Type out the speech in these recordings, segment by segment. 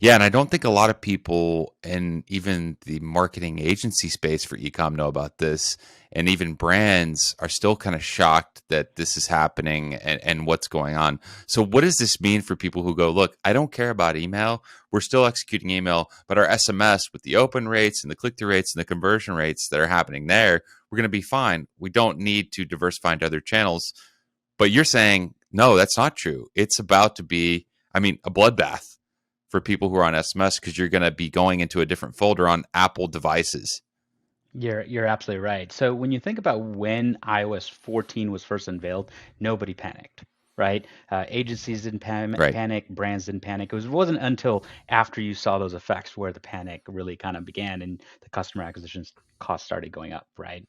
Yeah, and I don't think a lot of people and even the marketing agency space for ecom know about this. And even brands are still kind of shocked that this is happening and what's going on. So what does this mean for people who go, look, I don't care about email. We're still executing email, but our SMS with the open rates and the click-through rates and the conversion rates that are happening there, we're going to be fine. We don't need to diversify into other channels. But you're saying, no, that's not true. It's about to be, I mean, a bloodbath for people who are on SMS because you're going to be going into a different folder on Apple devices. You're absolutely right. So when you think about when iOS 14 was first unveiled, nobody panicked, right? Agencies didn't Right. panic, brands didn't panic. Wasn't until after you saw those effects where the panic really kind of began and the customer acquisition costs started going up, right?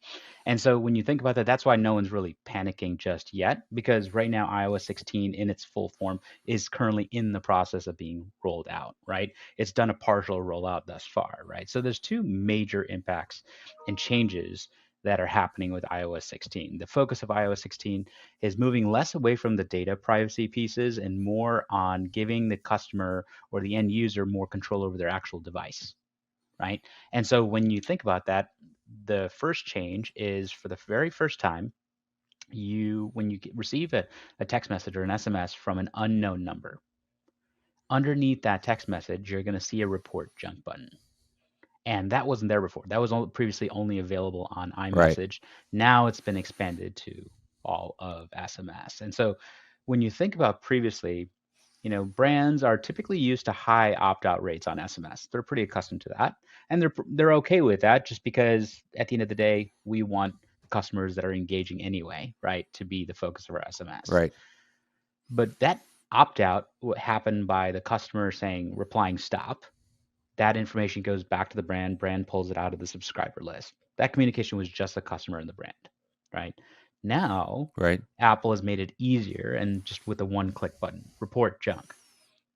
And so when you think about that, that's why no one's really panicking just yet, because right now iOS 16 in its full form is currently in the process of being rolled out, right? It's done a partial rollout thus far, right? So there's two major impacts and changes that are happening with iOS 16. The focus of iOS 16 is moving less away from the data privacy pieces and more on giving the customer or the end user more control over their actual device, right? And so when you think about that, the first change is for the very first time, when you receive a text message or an SMS from an unknown number, underneath that text message, you're going to see a report junk button. And that wasn't there before. That was previously only available on Right. iMessage. Now it's been expanded to all of SMS. And so when you think about previously, brands are typically used to high opt-out rates on SMS. They're pretty accustomed to that, and they're okay with that just because at the end of the day, we want customers that are engaging anyway, right, to be the focus of our SMS. Right. But that opt-out happened by the customer saying replying stop. That information goes back to the brand pulls it out of the subscriber list. That communication was just the customer and the brand, right? Now Right. Apple has made it easier and just with a one click button, report junk.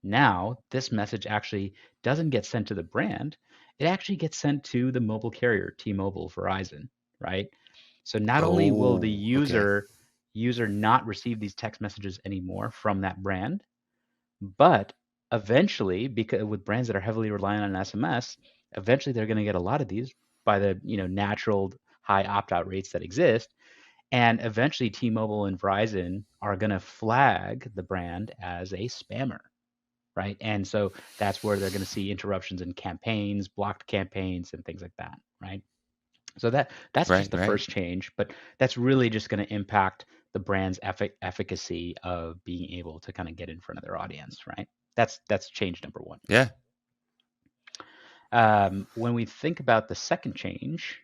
Now this message actually doesn't get sent to the brand, it actually gets sent to the mobile carrier, T-Mobile, Verizon, right? So not only will the Oh, okay. user not receive these text messages anymore from that brand, but eventually, because with brands that are heavily reliant on SMS, eventually they're going to get a lot of these by the natural high opt-out rates that exist, and eventually T-Mobile and Verizon are going to flag the brand as a spammer, right? And so that's where they're going to see interruptions in campaigns, blocked campaigns, and things like that, right? So that's Right. just the Right. first change, but that's really just going to impact the brand's efficacy of being able to kind of get in front of their audience, right? That's change number one. Yeah. When we think about the second change,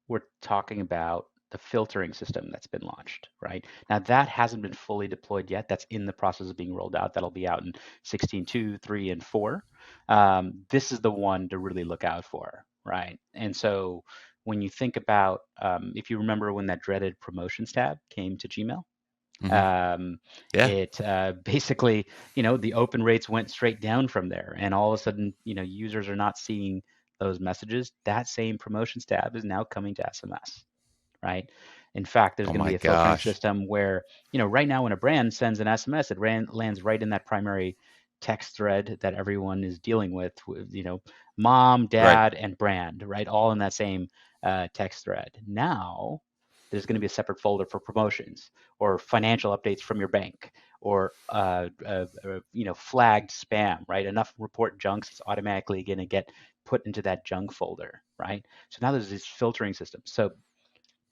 we're talking about the filtering system that's been launched, right? Now that hasn't been fully deployed yet. That's in the process of being rolled out. That'll be out in 16.2, 3, and 4. This is the one to really look out for, right? And so when you think about, if you remember when that dreaded promotions tab came to Gmail, Hmm. um, Yeah. it basically, the open rates went straight down from there, and all of a sudden, users are not seeing those messages. That same promotions tab is now coming to SMS, right? In fact, there's Oh going to my be a filtering gosh. system where, right now when a brand sends an SMS, it lands right in that primary text thread that everyone is dealing with, mom, Right. dad, and brand, right? All in that same text thread. Now, there's going to be a separate folder for promotions or financial updates from your bank or flagged spam, right? Enough report junks, it's automatically going to get put into that junk folder, right? So now there's this filtering system. So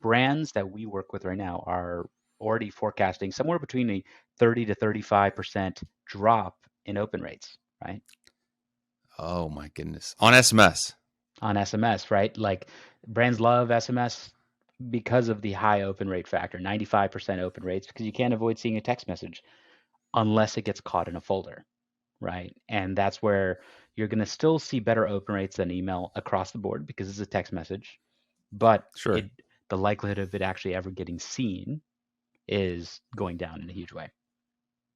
brands that we work with right now are already forecasting somewhere between a 30 to 35% drop in open rates, right? Oh my goodness. On SMS. On SMS, right? Like brands love SMS because of the high open rate factor, 95% open rates, because you can't avoid seeing a text message unless it gets caught in a folder, right? And that's where you're going to still see better open rates than email across the board because it's a text message, but Sure. the likelihood of it actually ever getting seen is going down in a huge way.